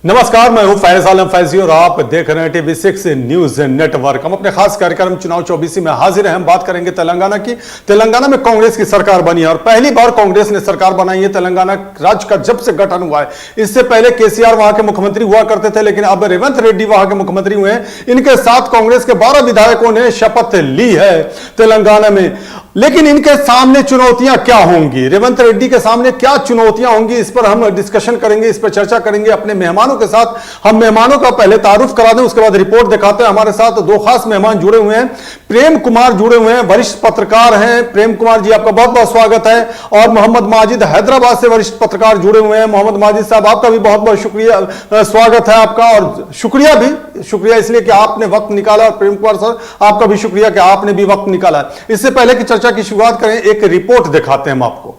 नमस्कार, मैं हूं फैज आलम फैजी और आप देख रहे हैं TV6 न्यूज नेटवर्क। हम अपने खास कार्यक्रम चुनाव 24 में हाजिर हैं। हम बात करेंगे तेलंगाना की। तेलंगाना में कांग्रेस की सरकार बनी है और पहली बार कांग्रेस ने सरकार बनाई है तेलंगाना राज्य का जब से गठन हुआ है। इससे पहले केसीआर वहां के मुख्यमंत्री हुआ करते थे, लेकिन अब रेवंत रेड्डी वहां के मुख्यमंत्री हुए हैं। इनके साथ कांग्रेस के 12 विधायकों ने शपथ ली है तेलंगाना में। लेकिन इनके सामने चुनौतियां क्या होंगी, रेवंत रेड्डी के सामने क्या चुनौतियां होंगी, इस पर हम डिस्कशन करेंगे, इस पर चर्चा करेंगे अपने मेहमानों के साथ। हम मेहमानों का पहले तारुफ करा दें, उसके बाद रिपोर्ट दिखाते हैं। हमारे साथ दो खास मेहमान जुड़े हुए हैं। प्रेम कुमार जुड़े हुए हैं, वरिष्ठ पत्रकार हैं। प्रेम कुमार जी, आपका बहुत बहुत स्वागत है। और मोहम्मद माजिद हैदराबाद से वरिष्ठ पत्रकार जुड़े हुए हैं। मोहम्मद माजिद साहब, आपका भी बहुत बहुत शुक्रिया, स्वागत है आपका। और शुक्रिया इसलिए कि आपने वक्त निकाला। और प्रेम कुमार सर, आपका भी शुक्रिया कि आपने भी वक्त निकाला। इससे पहले कि चर्चा की शुरुआत करें, एक रिपोर्ट दिखाते हैं हम आपको।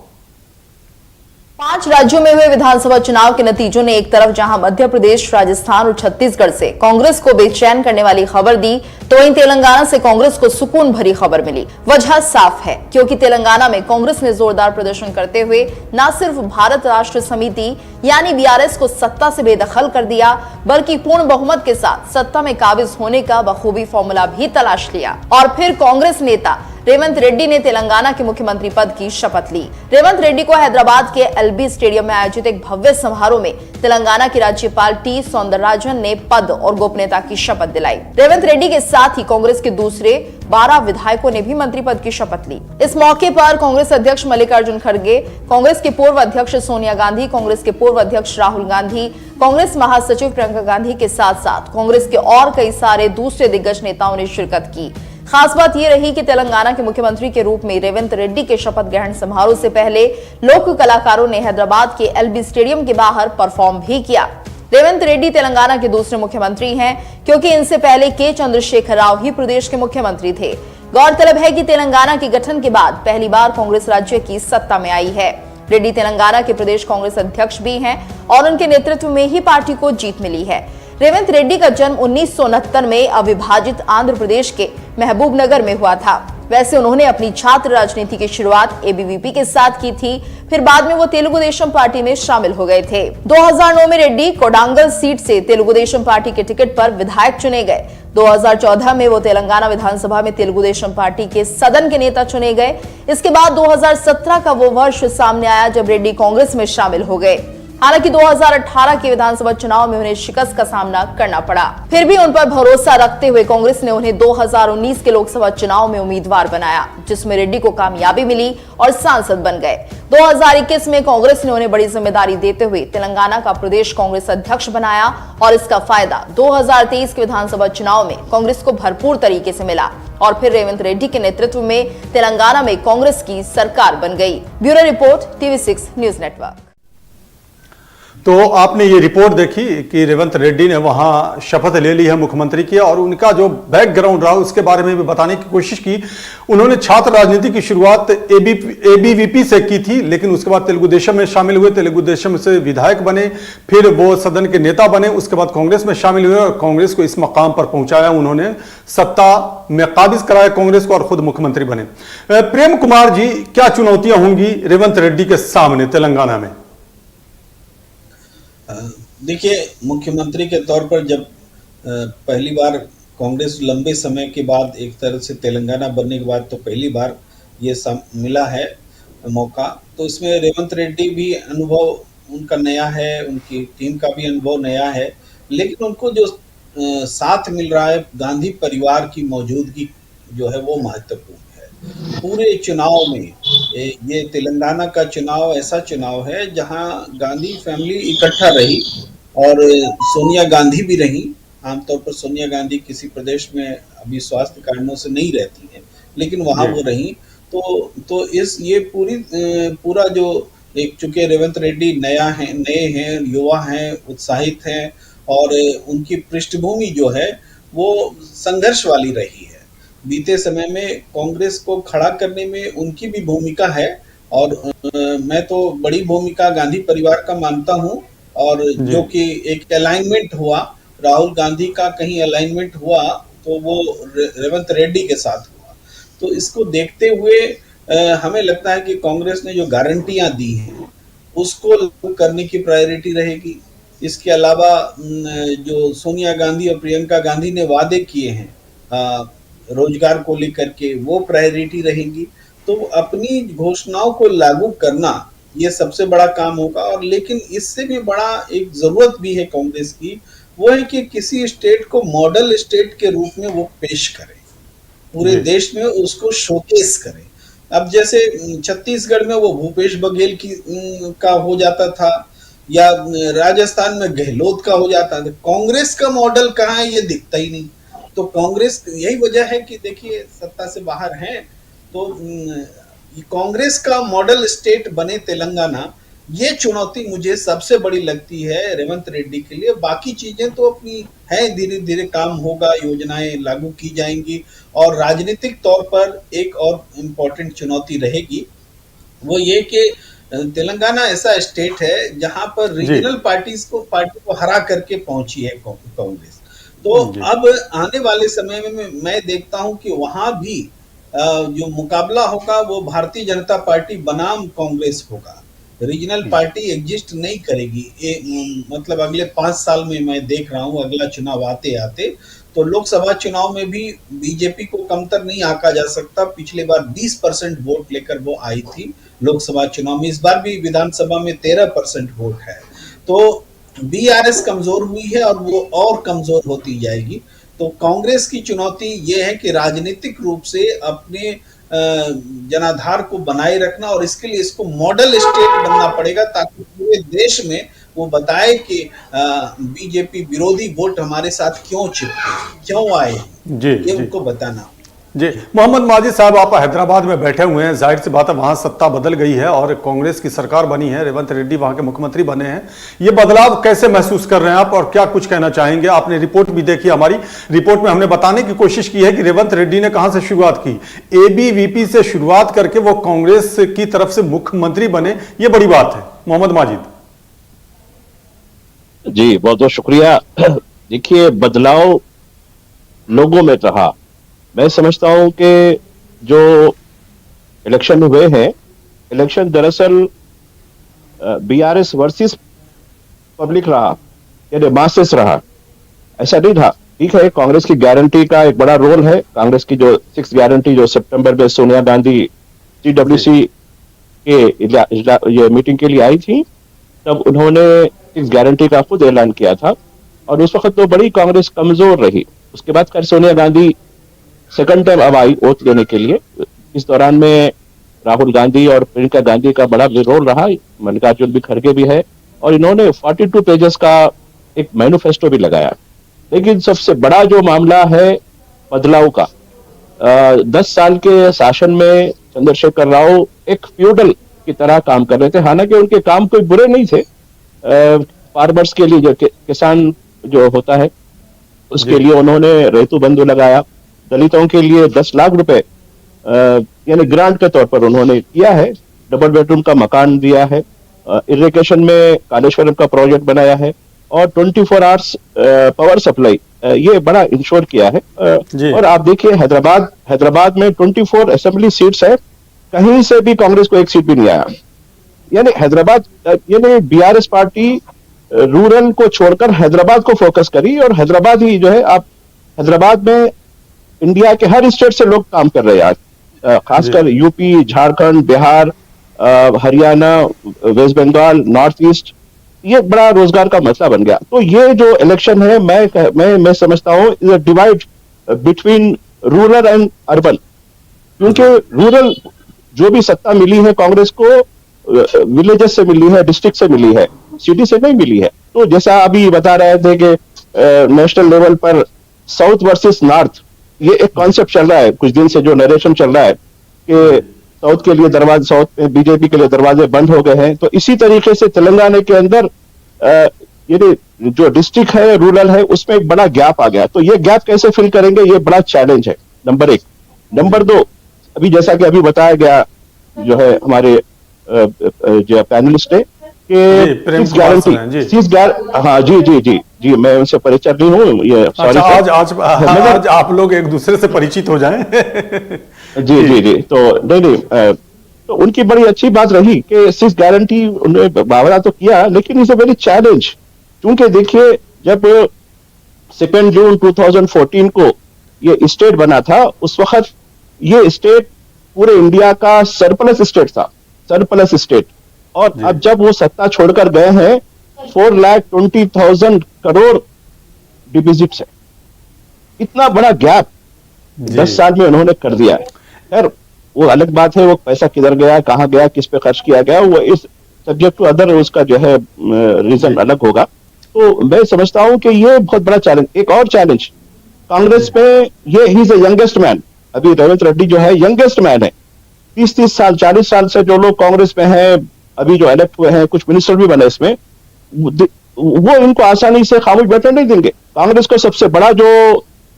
5 राज्यों में हुए विधानसभा चुनाव के नतीजों ने एक तरफ जहां मध्य प्रदेश, राजस्थान और छत्तीसगढ़ से कांग्रेस को बेचैन करने वाली खबर दी, तो वहीं तेलंगाना से कांग्रेस को सुकून भरी खबर मिली। वजह साफ है, क्योंकि तेलंगाना में कांग्रेस ने जोरदार प्रदर्शन करते हुए न सिर्फ भारत राष्ट्र समिति यानी बीआरएस को सत्ता से बेदखल कर दिया, बल्कि पूर्ण बहुमत के साथ सत्ता में काबिज होने का बखूबी फॉर्मूला भी तलाश लिया। और फिर कांग्रेस नेता रेवंत रेड्डी ने तेलंगाना के मुख्यमंत्री पद की शपथ ली। रेवंत रेड्डी को हैदराबाद के एलबी स्टेडियम में आयोजित एक भव्य समारोह में तेलंगाना की राज्यपाल टी सौंदरराजन ने पद और गोपनीयता की शपथ दिलाई। रेवंत रेड्डी के साथ ही कांग्रेस के दूसरे 12 विधायकों ने भी मंत्री पद की शपथ ली। इस मौके पर कांग्रेस अध्यक्ष मल्लिकार्जुन खड़गे, कांग्रेस के पूर्व अध्यक्ष सोनिया गांधी, कांग्रेस के पूर्व अध्यक्ष राहुल गांधी, कांग्रेस महासचिव प्रियंका गांधी के साथ साथ कांग्रेस के और कई सारे दूसरे दिग्गज नेताओं ने शिरकत की। खास बात यह रही कि तेलंगाना के मुख्यमंत्री के रूप में रेवंत रेड्डी के शपथ ग्रहण समारोह से पहले लोक कलाकारों ने हैदराबाद के एलबी स्टेडियम के बाहर परफॉर्म भी किया। रेवंत रेड्डी तेलंगाना के दूसरे मुख्यमंत्री हैं, क्योंकि इनसे पहले के चंद्रशेखर राव ही प्रदेश के मुख्यमंत्री थे। गौरतलब है कि तेलंगाना के गठन के बाद पहली बार कांग्रेस राज्य की सत्ता में आई है। रेड्डी तेलंगाना के प्रदेश कांग्रेस अध्यक्ष भी हैं और उनके नेतृत्व में ही पार्टी को जीत मिली है। रेवंत रेड्डी का जन्म 1969 में अविभाजित आंध्र प्रदेश के महबूबनगर में हुआ था। वैसे उन्होंने अपनी छात्र राजनीति की शुरुआत एबीवीपी के साथ की थी, फिर बाद में वो तेलुगु देशम पार्टी में शामिल हो गए थे। 2009 में रेड्डी कोडांगल सीट से तेलुगु देशम पार्टी के टिकट पर विधायक चुने गए। 2014 में वो तेलंगाना विधानसभा में तेलुगु देशम पार्टी के सदन के नेता चुने गए। इसके बाद 2017 का वो वर्ष सामने आया जब रेड्डी कांग्रेस में शामिल हो गए। हालांकि 2018 के विधानसभा चुनाव में उन्हें शिकस्त का सामना करना पड़ा। फिर भी उन पर भरोसा रखते हुए कांग्रेस ने उन्हें 2019 के लोकसभा चुनाव में उम्मीदवार बनाया, जिसमें रेड्डी को कामयाबी मिली और सांसद बन गए। 2021 में कांग्रेस ने उन्हें बड़ी जिम्मेदारी देते हुए तेलंगाना का प्रदेश कांग्रेस अध्यक्ष बनाया और इसका फायदा 2023 के विधानसभा चुनाव में कांग्रेस को भरपूर तरीके से मिला और फिर रेवंत रेड्डी के नेतृत्व में तेलंगाना में कांग्रेस की सरकार बन गई। Bureau report, TV6 news network. तो आपने ये रिपोर्ट देखी कि रेवंत रेड्डी ने वहां शपथ ले ली है मुख्यमंत्री की, और उनका जो बैकग्राउंड रहा उसके बारे में भी बताने की कोशिश की। उन्होंने छात्र राजनीति की शुरुआत एबीवीपी से की थी, लेकिन उसके बाद तेलुगु देशम में शामिल हुए, तेलुगु देशम से विधायक बने, फिर वो सदन के नेता बने, उसके बाद कांग्रेस में शामिल हुए और कांग्रेस को इस मकाम पर पहुंचाया। उन्होंने सत्ता में काबिज कराया कांग्रेस को और खुद मुख्यमंत्री बने। प्रेम कुमार जी, क्या चुनौतियां होंगी रेवंत रेड्डी के सामने तेलंगाना में? देखिए, मुख्यमंत्री के तौर पर जब पहली बार कांग्रेस लंबे समय के बाद एक तरह से तेलंगाना बनने के बाद तो पहली बार ये मिला है मौका, तो इसमें रेवंत रेड्डी भी अनुभव उनका नया है, उनकी टीम का भी अनुभव नया है, लेकिन उनको जो साथ मिल रहा है गांधी परिवार की मौजूदगी जो है वो महत्वपूर्ण है। पूरे चुनाव में ये तेलंगाना का चुनाव ऐसा चुनाव है जहां गांधी फैमिली इकट्ठा रही और सोनिया गांधी भी रही। आमतौर पर सोनिया गांधी किसी प्रदेश में अभी स्वास्थ्य कारणों से नहीं रहती हैं, लेकिन वहां वो रही। तो ये पूरा जो एक, चूंकि रेवंत रेड्डी नए हैं, युवा हैं, उत्साहित हैं और उनकी पृष्ठभूमि जो है वो संघर्ष वाली रही है। बीते समय में कांग्रेस को खड़ा करने में उनकी भी भूमिका है और मैं तो बड़ी भूमिका गांधी परिवार का मानता हूं, और जो कि एक अलाइनमेंट हुआ, राहुल गांधी का कहीं अलाइनमेंट हुआ तो वो रेवंत रेड्डी के साथ हुआ। तो इसको देखते हुए हमें लगता है कि कांग्रेस ने जो गारंटियां दी हैं उसको लागू करने की प्रायोरिटी रहेगी। इसके अलावा जो सोनिया गांधी और प्रियंका गांधी ने वादे किए हैं रोजगार को लेकर के, वो प्रायोरिटी रहेंगी। तो अपनी घोषणाओं को लागू करना ये सबसे बड़ा काम होगा। और लेकिन इससे भी बड़ा एक जरूरत भी है कांग्रेस की, वो है कि किसी स्टेट को मॉडल स्टेट के रूप में वो पेश करें, पूरे देश में उसको शोकेस करें। अब जैसे छत्तीसगढ़ में वो भूपेश बघेल की का हो जाता था, या राजस्थान में गहलोत का हो जाता था, कांग्रेस का मॉडल कहाँ है ये दिखता ही नहीं। तो कांग्रेस, यही वजह है कि देखिए सत्ता से बाहर हैं, तो कांग्रेस का मॉडल स्टेट बने तेलंगाना, ये चुनौती मुझे सबसे बड़ी लगती है रेवंत रेड्डी के लिए। बाकी चीजें तो अपनी है, धीरे धीरे काम होगा, योजनाएं लागू की जाएंगी। और राजनीतिक तौर पर एक और इम्पोर्टेंट चुनौती रहेगी, वो ये कि तेलंगाना ऐसा स्टेट है जहां पर रीजनल पार्टी को हरा करके पहुंची है कांग्रेस। तो अब आने वाले समय में मैं देखता हूं कि वहां भी जो मुकाबला होगा वो भारतीय जनता पार्टी बनाम कांग्रेस होगा। रीजनल पार्टी एग्जिस्ट नहीं करेगी। मतलब अगले 5 साल में मैं देख रहा हूं, अगला चुनाव आते आते तो लोकसभा चुनाव में भी बीजेपी को कमतर नहीं आंका जा सकता। पिछले बार 20% वोट लेकर वो आई थी लोकसभा चुनाव में, इस बार भी विधानसभा में 13% वोट है। तो बीआरएस कमजोर हुई है और वो और कमजोर होती जाएगी। तो कांग्रेस की चुनौती ये है कि राजनीतिक रूप से अपने जनाधार को बनाए रखना, और इसके लिए इसको मॉडल स्टेट बनना पड़ेगा, ताकि पूरे देश में वो बताए कि बीजेपी विरोधी वोट हमारे साथ क्यों चिपके, क्यों आए, ये उनको बताना। जी, मोहम्मद माजिद साहब, आप हैदराबाद में बैठे हुए हैं, जाहिर सी बात है वहां सत्ता बदल गई है और कांग्रेस की सरकार बनी है, रेवंत रेड्डी वहां के मुख्यमंत्री बने हैं। ये बदलाव कैसे महसूस कर रहे हैं आप और क्या कुछ कहना चाहेंगे? आपने रिपोर्ट भी देखी, हमारी रिपोर्ट में हमने बताने की कोशिश की है कि रेवंत रेड्डी ने कहां से शुरुआत की, एबीवीपी से शुरुआत करके वो कांग्रेस की तरफ से मुख्यमंत्री बने, ये बड़ी बात है। मोहम्मद माजिद जी, बहुत बहुत शुक्रिया। देखिए, बदलाव लोगों में रहा। मैं समझता हूं कि जो इलेक्शन हुए हैं, इलेक्शन दरअसल बीआरएस वर्सेस पब्लिक रहा, यानी मासेस रहा, ऐसा नहीं था। ठीक है, कांग्रेस की गारंटी का एक बड़ा रोल है। कांग्रेस की जो 6 गारंटी जो सितंबर में सोनिया गांधी सीडब्ल्यूसी के ये मीटिंग के लिए आई थी, तब उन्होंने 6 गारंटी का खुद ऐलान किया था, और उस वक्त तो बड़ी कांग्रेस कमजोर रही। उसके बाद खैर सोनिया गांधी सेकंड टाइम अब आई वोट लेने के लिए। इस दौरान में राहुल गांधी और प्रियंका गांधी का बड़ा रोल रहा, मल्लिकार्जुन खड़गे भी है, और इन्होंने 42 पेजेस का एक मैनिफेस्टो भी लगाया। लेकिन सबसे बड़ा जो मामला है बदलाव का, 10 साल के शासन में चंद्रशेखर राव एक फ्यूडल की तरह काम कर रहे थे। हालांकि उनके काम कोई बुरे नहीं थे। फार्मर्स के लिए, जो किसान जो होता है, उसके लिए उन्होंने रेतु बंधु लगाया। दलितों के लिए 10 लाख रुपए यानी ग्रांट के तौर पर उन्होंने किया है। डबल बेडरूम का मकान दिया है। इरिगेशन में कालेश्वरम का प्रोजेक्ट बनाया है, और 24 आवर्स पावर सप्लाई ये बड़ा इंश्योर किया है। और आप देखिए, हैदराबाद में 24 असेंबली सीट्स है, कहीं से भी कांग्रेस को एक सीट भी नहीं आया। यानी हैदराबाद, यानी बीआरएस पार्टी रूरल को छोड़कर हैदराबाद को फोकस करी, और हैदराबाद ही जो है, आप हैदराबाद में इंडिया के हर स्टेट से लोग काम कर रहे हैं आज, खासकर यूपी, झारखंड, बिहार, हरियाणा, वेस्ट बंगाल, नॉर्थ ईस्ट, ये बड़ा रोजगार का मसला बन गया। तो ये जो इलेक्शन है, मैं समझता हूँ is a divide between rural and urban. क्योंकि रूरल जो भी सत्ता मिली है कांग्रेस को, विलेजेस से मिली है, डिस्ट्रिक्ट से मिली है, सिटी से नहीं मिली है। तो जैसा अभी बता रहे थे कि नेशनल लेवल पर साउथ वर्सेस नॉर्थ, ये एक कॉन्सेप्ट चल रहा है, कुछ दिन से जो नरेशन चल रहा है कि साउथ के लिए दरवाजे, साउथ में बीजेपी के लिए दरवाजे बंद हो गए हैं। तो इसी तरीके से तेलंगाना के अंदर ये जो डिस्ट्रिक्ट है, रूरल है, उसमें एक बड़ा गैप आ गया। तो ये गैप कैसे फिल करेंगे, ये बड़ा चैलेंज है, नंबर 1। नंबर 2, अभी जैसा कि अभी बताया गया जो है हमारे जो पैनलिस्ट है कि 6 गारंटी, हाँ जी, मैं उनसे परिचित नहीं हूँ, ये सॉरी। आज आप लोग एक दूसरे से परिचित हो जाएं। जी, तो नहीं, तो उनकी बड़ी अच्छी बात रही कि 6 गारंटी उन्होंने वादा तो किया, लेकिन इज अ वेरी चैलेंज क्योंकि देखिए, जब 2 जून 2014 को ये स्टेट बना था, उस वक्त ये स्टेट पूरे इंडिया का सरप्लस स्टेट था, सरप्लस स्टेट। और अब जब वो सत्ता छोड़कर गए हैं, 4,20,000 करोड़ डिपॉजिट्स है। इतना बड़ा गैप 10 साल में उन्होंने कर दिया है। खैर, वो अलग बात है, वो पैसा किधर गया, कहां गया, किस पे खर्च किया गया, वो इस सब्जेक्ट टू अदर उसका जो है रीजन अलग होगा। तो मैं समझता हूं कि ये बहुत बड़ा चैलेंज। एक और चैलेंज कांग्रेस पे, ये ही इज यंगेस्ट मैन। अभी रेवंत रेड्डी जो है यंगेस्ट मैन है, 30-30 साल 40 साल से जो लोग कांग्रेस में हैं, अभी जो इलेक्ट हुए हैं, कुछ मिनिस्टर भी बने इसमें, वो इनको आसानी से खामोश बैठने नहीं देंगे। कांग्रेस का सबसे बड़ा जो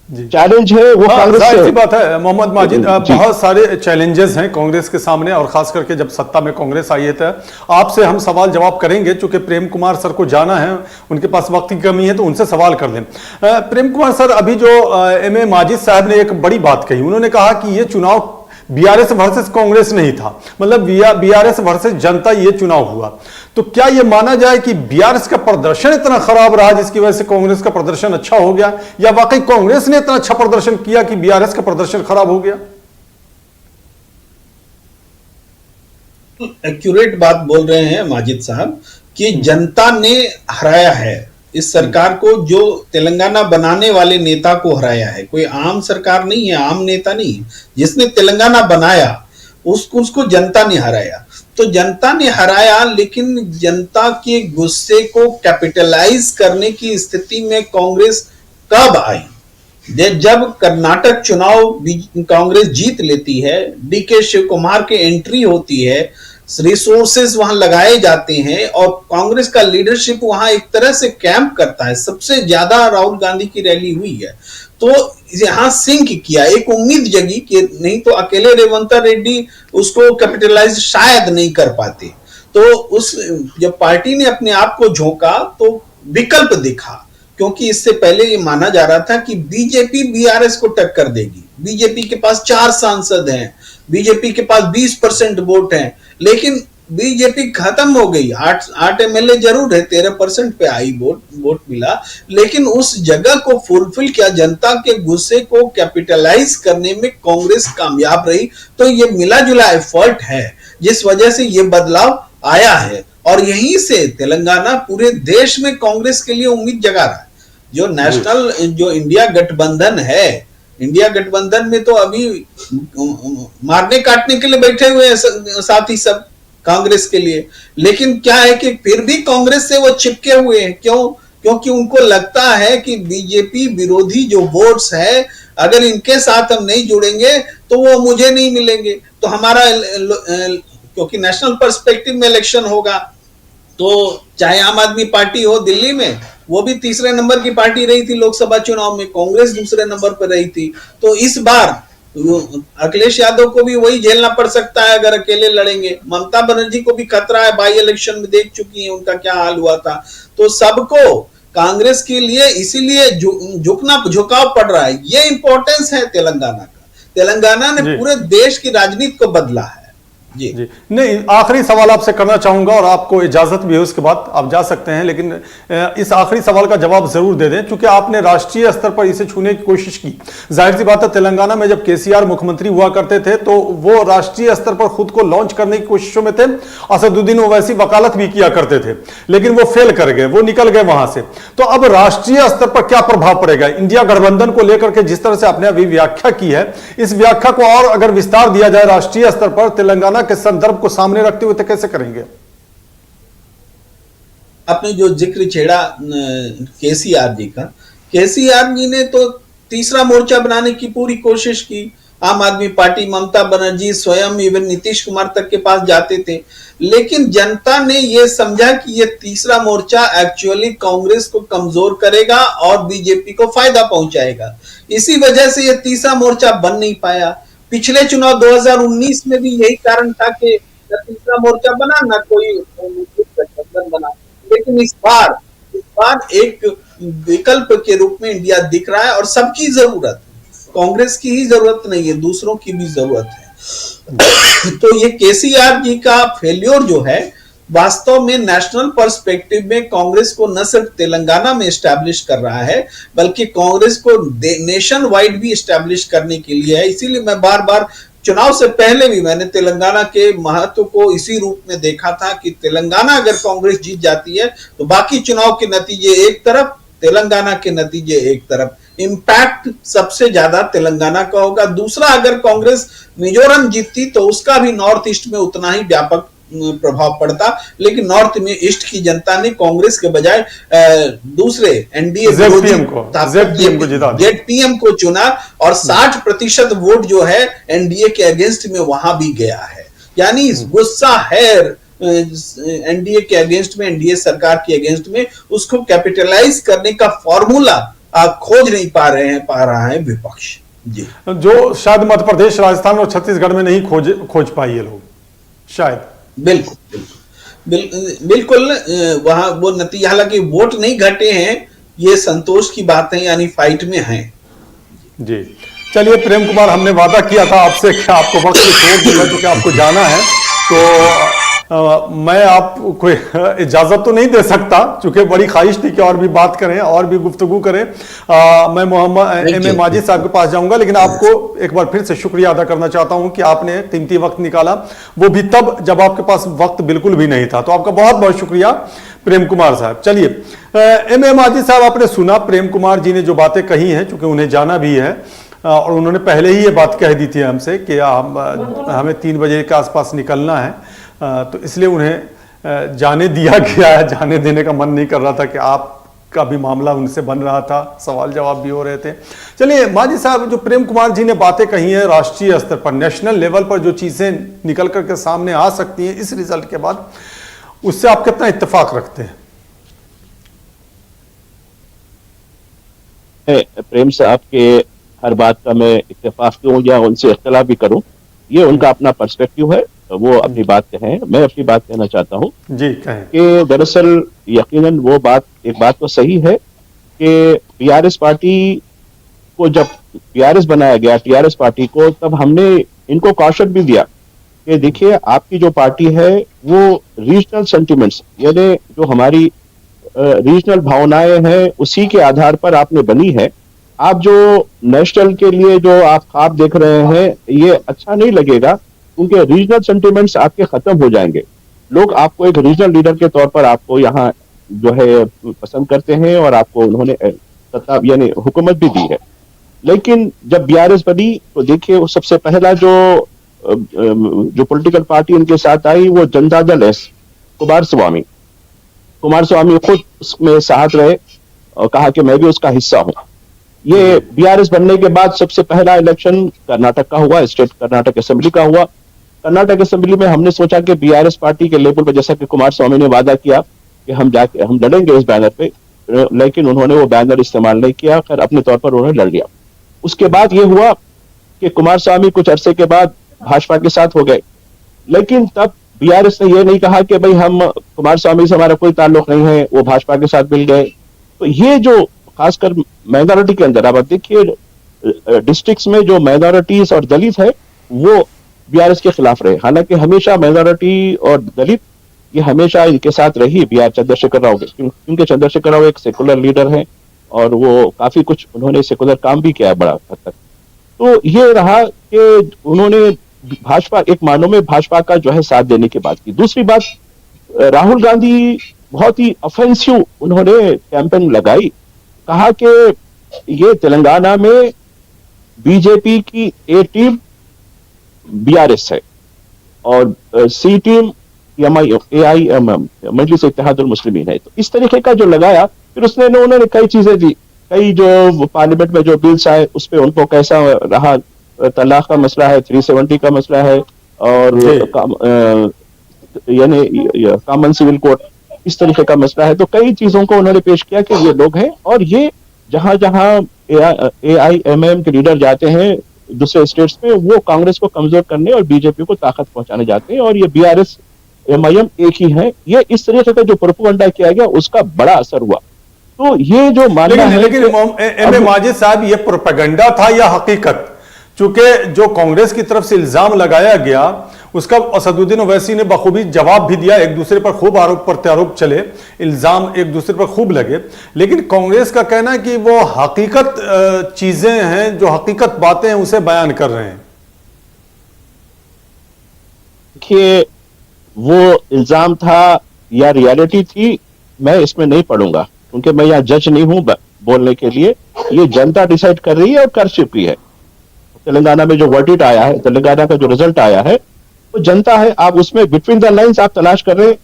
चैलेंज है वो कांग्रेस जाहिर सी से। बात है मोहम्मद माजिद, बहुत सारे चैलेंजेस हैं कांग्रेस के सामने, और खास करके जब सत्ता में कांग्रेस आई है। तो आपसे हम सवाल जवाब करेंगे, चूंकि प्रेम कुमार सर को जाना है, उनके पास वक्त की कमी है, तो उनसे सवाल कर लें। प्रेम कुमार सर, अभी जो एम.ए. माजिद साहब ने एक बड़ी बात कही, उन्होंने कहा कि ये चुनाव बीआरएस वर्सेस कांग्रेस नहीं था, मतलब बीआरएस वर्सेस जनता ये चुनाव हुआ। तो क्या ये माना जाए कि बीआरएस का प्रदर्शन इतना खराब रहा जिसकी वजह से कांग्रेस का प्रदर्शन अच्छा हो गया, या वाकई कांग्रेस ने इतना अच्छा प्रदर्शन किया कि बीआरएस का प्रदर्शन खराब हो गया? एक्यूरेट बात बोल रहे हैं माजिद साहब कि जनता ने हराया है इस सरकार को, जो तेलंगाना बनाने वाले नेता को हराया है। कोई आम सरकार नहीं है, आम नेता नहीं है। जिसने तेलंगाना बनाया उसको जनता ने हराया। तो जनता ने हराया, लेकिन जनता के गुस्से को कैपिटलाइज करने की स्थिति में कांग्रेस कब आई? जब कर्नाटक चुनाव कांग्रेस जीत लेती है, डीके शिव कुमार की एंट्री होती है, रिसोर्सेस वहां लगाए जाते हैं और कांग्रेस का लीडरशिप वहां एक तरह से कैंप करता है। सबसे ज्यादा राहुल गांधी की रैली हुई है, तो यहां सिंक किया, एक उम्मीद जगी कि नहीं तो अकेले रेवंत रेड्डी उसको कैपिटलाइज शायद नहीं कर पाते। तो उस जब पार्टी ने अपने आप को झोंका तो विकल्प दिखा, क्योंकि इससे पहले ये माना जा रहा था कि बीजेपी बीआरएस को टक्कर देगी। बीजेपी के पास 4 सांसद हैं, बीजेपी के पास 20% वोट हैं, लेकिन बीजेपी खत्म हो गई। 8 एमएलए जरूर है, 13% पे आई वोट मिला, लेकिन उस जगह को फुलफिल किया, जनता के गुस्से को कैपिटलाइज करने में कांग्रेस कामयाब रही। तो ये मिला जुला एफर्ट है जिस वजह से ये बदलाव आया है, और यहीं से तेलंगाना पूरे देश में कांग्रेस के लिए उम्मीद जगा रहा है। जो नेशनल जो इंडिया गठबंधन है, इंडिया गठबंधन में तो अभी मारने काटने के लिए बैठे हुए हैं साथी सब कांग्रेस के लिए, लेकिन क्या है कि फिर भी कांग्रेस से वो चिपके हुए हैं। क्यों? क्योंकि उनको लगता है कि बीजेपी विरोधी जो वोट्स है, अगर इनके साथ हम नहीं जुड़ेंगे तो वो मुझे नहीं मिलेंगे। तो हमारा, क्योंकि नेशनल पर्सपेक्टिव में इलेक्शन होगा, तो चाहे आम आदमी पार्टी हो दिल्ली में, वो भी तीसरे नंबर की पार्टी रही थी लोकसभा चुनाव में, कांग्रेस दूसरे नंबर पर रही थी। तो इस बार अखिलेश यादव को भी वही झेलना पड़ सकता है अगर अकेले लड़ेंगे। ममता बनर्जी को भी खतरा है, बाई इलेक्शन में देख चुकी हैं उनका क्या हाल हुआ था। तो सबको कांग्रेस के लिए इसीलिए झुकाव पड़ रहा है। ये इंपॉर्टेंस है तेलंगाना का। तेलंगाना ने पूरे देश की राजनीति को बदला है। जी नहीं, आखिरी सवाल आपसे करना चाहूंगा और आपको इजाजत भी है, उसके बाद आप जा सकते हैं, लेकिन इस आखिरी सवाल का जवाब जरूर दे दें, क्योंकि आपने राष्ट्रीय स्तर पर इसे छूने की कोशिश की। जाहिर सी बात है, तेलंगाना में जब केसीआर मुख्यमंत्री हुआ करते थे तो वो राष्ट्रीय स्तर पर खुद को लॉन्च करने की कोशिशों में थे। असदुद्दीन ओवैसी वकालत भी किया करते थे, लेकिन वो फेल कर गए, वो निकल गए वहां से। तो अब राष्ट्रीय स्तर पर क्या प्रभाव पड़ेगा इंडिया गठबंधन को लेकर के? जिस तरह से आपने अभी व्याख्या की है, इस व्याख्या को और अगर विस्तार दिया जाए राष्ट्रीय स्तर पर तेलंगाना के संदर्भ को सामने रखते हुए, तो कैसे करेंगे? आपने जो जिक्र छेड़ा केसीआर जी का, केसीआर जी ने तो तीसरा मोर्चा बनाने की पूरी कोशिश की। आम आदमी पार्टी, ममता बनर्जी, स्वयं इवन नीतीश कुमार तक के पास जाते थे, लेकिन जनता ने यह समझा कि यह तीसरा मोर्चा एक्चुअली कांग्रेस को कमजोर करेगा और बीजेपी को फायदा पहुंचाएगा। इसी वजह से यह तीसरा मोर्चा बन नहीं पाया। पिछले चुनाव 2019 में भी यही कारण था कि तीसरा मोर्चा बना, ना कोई गठबंधन बना। लेकिन इस बार एक विकल्प के रूप में इंडिया दिख रहा है, और सबकी जरूरत है, कांग्रेस की ही जरूरत नहीं है, दूसरों की भी जरूरत है। तो ये केसीआर जी का फेल्योर जो है वास्तव में नेशनल पर्सपेक्टिव में कांग्रेस को न सिर्फ तेलंगाना में एस्टैब्लिश कर रहा है, बल्कि कांग्रेस को नेशन वाइड भी एस्टैब्लिश करने के लिए है। इसीलिए मैं बार बार चुनाव से पहले भी मैंने तेलंगाना के महत्व को इसी रूप में देखा था कि तेलंगाना अगर कांग्रेस जीत जाती है तो बाकी चुनाव के नतीजे एक तरफ, तेलंगाना के नतीजे एक तरफ। इंपैक्ट सबसे ज्यादा तेलंगाना का होगा। दूसरा, अगर कांग्रेस मिजोरम जीतती तो उसका भी नॉर्थ ईस्ट में उतना ही व्यापक प्रभाव पड़ता, लेकिन नॉर्थ में ईस्ट की जनता ने कांग्रेस के बजाय दूसरे एनडीए जेडपीएम को चुना और 60% वोट जो है एनडीए के अगेंस्ट में वहां भी गया है। यानी गुस्सा है एनडीए के अगेंस्ट में, एनडीए सरकार के अगेंस्ट में, उसको कैपिटलाइज करने का फॉर्मूला खोज नहीं पा रहा है विपक्ष जी, जो शायद मध्य प्रदेश, राजस्थान और छत्तीसगढ़ में नहीं खोज पाई ये लोग शायद। बिल्कुल वहां वो नतीजा, हालांकि वोट नहीं घटे हैं, ये संतोष की बात है, यानी फाइट में हैं जी। चलिए प्रेम कुमार, हमने वादा किया था आपसे कि आपको वक्त छोड़ दूंगा क्योंकि आपको जाना है, तो मैं आपको इजाजत तो नहीं दे सकता क्योंकि बड़ी ख्वाहिश थी कि और भी बात करें और भी गुफ्तगू करें। मैं मोहम्मद एम ए माजिद साहब के पास जाऊंगा, लेकिन आपको एक बार फिर से शुक्रिया अदा करना चाहता हूं कि आपने कीमती वक्त निकाला, वो भी तब जब आपके पास वक्त बिल्कुल भी नहीं था। तो आपका बहुत बहुत शुक्रिया प्रेम कुमार साहब। चलिए एम ए माजिद साहब, आपने सुना प्रेम कुमार जी ने जो बातें कही हैं, चूंकि उन्हें जाना भी है और उन्होंने पहले ही ये बात कह दी थी हमसे कि हमें 3 बजे के आसपास निकलना है, तो इसलिए उन्हें जाने दिया गया है। जाने देने का मन नहीं कर रहा था कि आपका भी मामला उनसे बन रहा था, सवाल जवाब भी हो रहे थे। चलिए माजी साहब, जो प्रेम कुमार जी ने बातें कही हैं राष्ट्रीय स्तर पर, नेशनल लेवल पर जो चीज़ें निकल करके सामने आ सकती हैं इस रिजल्ट के बाद, उससे आप कितना इत्तेफाक रखते हैं? प्रेम साहब के हर बात का मैं इत्तेफाक क्यों या उनसे इख्तिलाफ भी करूं, ये उनका अपना पर्सपेक्टिव है, वो अपनी बात कहें। मैं अपनी बात कहना चाहता हूं जी, कहें कि दरअसल यकीनन वो बात, एक बात तो सही है कि टीआरएस पार्टी को जब टीआरएस बनाया गया, टीआरएस पार्टी को, तब हमने इनको कॉशन भी दिया कि देखिए आपकी जो पार्टी है वो रीजनल सेंटिमेंट्स, यानी जो हमारी रीजनल भावनाएं हैं उसी के आधार पर आपने बनी है। आप जो नेशनल के लिए जो आप ख्वाब देख रहे हैं ये अच्छा नहीं लगेगा, क्योंकि रीजनल सेंटिमेंट्स आपके खत्म हो जाएंगे। लोग आपको एक रीजनल लीडर के तौर पर आपको यहाँ जो है पसंद करते हैं और आपको उन्होंने सत्ता यानी हुकूमत भी दी है। लेकिन जब बीआरएस बनी तो देखिए वो सबसे पहला जो पॉलिटिकल पार्टी उनके साथ आई वो जनता दल एस, कुमार स्वामी खुद उसमें साथ रहे और कहा कि मैं भी उसका हिस्सा हूं। ये बीआरएस बनने के बाद सबसे पहला इलेक्शन कर्नाटक का हुआ, स्टेट कर्नाटक असेंबली का हुआ। कर्नाटक असेंबली में हमने सोचा कि बीआरएस पार्टी के लेवल पर, जैसा कि कुमार स्वामी ने वादा किया कि हम लड़ेंगे इस बैनर पे, लेकिन उन्होंने वो बैनर इस्तेमाल नहीं किया, खैर अपने तौर पर उन्होंने लड़ लिया। उसके बाद ये हुआ कि कुमार स्वामी कुछ अरसे के बाद भाजपा के साथ हो गए, लेकिन तब बीआरएस ने ये नहीं कहा कि भाई हम कुमार स्वामी से हमारा कोई ताल्लुक नहीं है, वो भाजपा के साथ मिल गए। तो ये जो खासकर माइनॉरिटी के अंदर, अब देखिए डिस्ट्रिक्ट्स में जो माइनॉरिटीज और दलित है वो बीआरएस के खिलाफ रहे। हालांकि हमेशा माइनॉरिटी और दलित ये हमेशा इनके साथ रही बीआर चंद्रशेखर राव के, क्योंकि चंद्रशेखर राव एक सेकुलर लीडर है और वो काफी कुछ उन्होंने सेकुलर काम भी किया है बड़ा हद तक। तो ये रहा कि उन्होंने भाजपा, एक मानो में भाजपा का जो है साथ देने की बात की। दूसरी बात, राहुल गांधी बहुत ही ऑफेंसिव उन्होंने कैंपेन लगाई, कहा कि ये तेलंगाना में बीजेपी की ए टीम बीआरएस है और सी टीम एआईएमएम मजलिस इत्तेहादुल मुस्लिमीन है। तो इस तरीके का जो लगाया, फिर उन्होंने कई चीजें दी, कई जो पार्लियामेंट में जो बिल्स आए उस पर उनको कैसा रहा, तलाक का मसला है, 370 का मसला है और यानी कॉमन सिविल कोड, इस तरीके का मसला है। तो कई चीजों को उन्होंने पेश किया कि ये लोग हैं और ये जहां जहां एआईएमएम के लीडर जाते हैं दूसरे स्टेट्स में, वो कांग्रेस को कमजोर करने और बीजेपी को ताकत पहुंचाने जाते हैं और ये बीआरएस एमआईएम एक ही है। ये इस तरीके का जो प्रोपेगेंडा किया गया उसका बड़ा असर हुआ। तो ये जो मानना है, लेकिन एम ए माजिद साहब, ये प्रोपेगेंडा था या हकीकत? चूंकि जो कांग्रेस की तरफ से इल्जाम लगाया गया उसका असदुद्दीन ओवैसी ने बखूबी जवाब भी दिया, एक दूसरे पर खूब आरोप प्रत्यारोप चले, इल्जाम एक दूसरे पर खूब लगे। लेकिन कांग्रेस का कहना है कि वो हकीकत चीजें हैं, जो हकीकत बातें हैं उसे बयान कर रहे हैं। देखिए, वो इल्जाम था या रियलिटी थी, मैं इसमें नहीं पढ़ूंगा, क्योंकि मैं यहाँ जज नहीं हूं बोलने के लिए। ये जनता डिसाइड कर रही है और कर चुकी है। तेलंगाना में जो वर्डिक्ट आया है, तेलंगाना का जो रिजल्ट आया है, वो जनता है। आप उसमें बिटवीन द लाइंस आप तलाश कर रहे हैं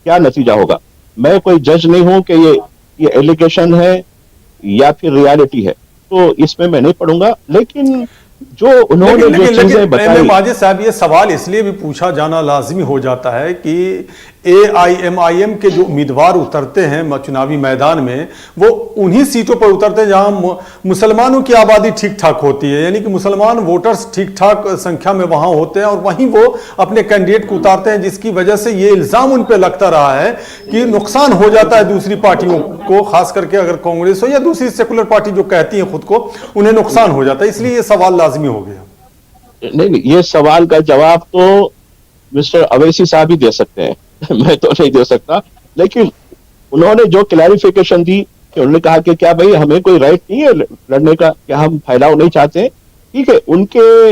क्या नतीजा होगा। मैं कोई जज नहीं हूं कि ये एलिगेशन है या फिर रियलिटी है, तो इसमें मैं नहीं पढ़ूंगा। लेकिन जो उन्होंने जो चीजें बताई, माजिद साहब, ये सवाल इसलिए भी पूछा जाना लाजमी हो जाता है कि AIMIM के जो उम्मीदवार उतरते हैं चुनावी मैदान में, वो उन्हीं सीटों पर उतरते हैं जहां मुसलमानों की आबादी ठीक ठाक होती है, यानी कि मुसलमान वोटर्स ठीक ठाक संख्या में वहां होते हैं, और वहीं वो अपने कैंडिडेट को उतारते हैं, जिसकी वजह से ये इल्जाम उन पर लगता रहा है कि नुकसान हो जाता है दूसरी पार्टियों को, खास करके अगर कांग्रेस हो या दूसरी सेकुलर पार्टी जो कहती है खुद को, उन्हें नुकसान हो जाता है। इसलिए ये सवाल लाजमी हो गया। नहीं, ये सवाल का जवाब तो मिस्टर अवैसी साहब ही दे सकते हैं मैं तो नहीं दे सकता। लेकिन उन्होंने जो क्लैरिफिकेशन दी कि उन्होंने कहा कि क्या भाई हमें कोई राइट नहीं है लड़ने का, क्या हम फैलाव नहीं चाहते हैं, ठीक है। उनके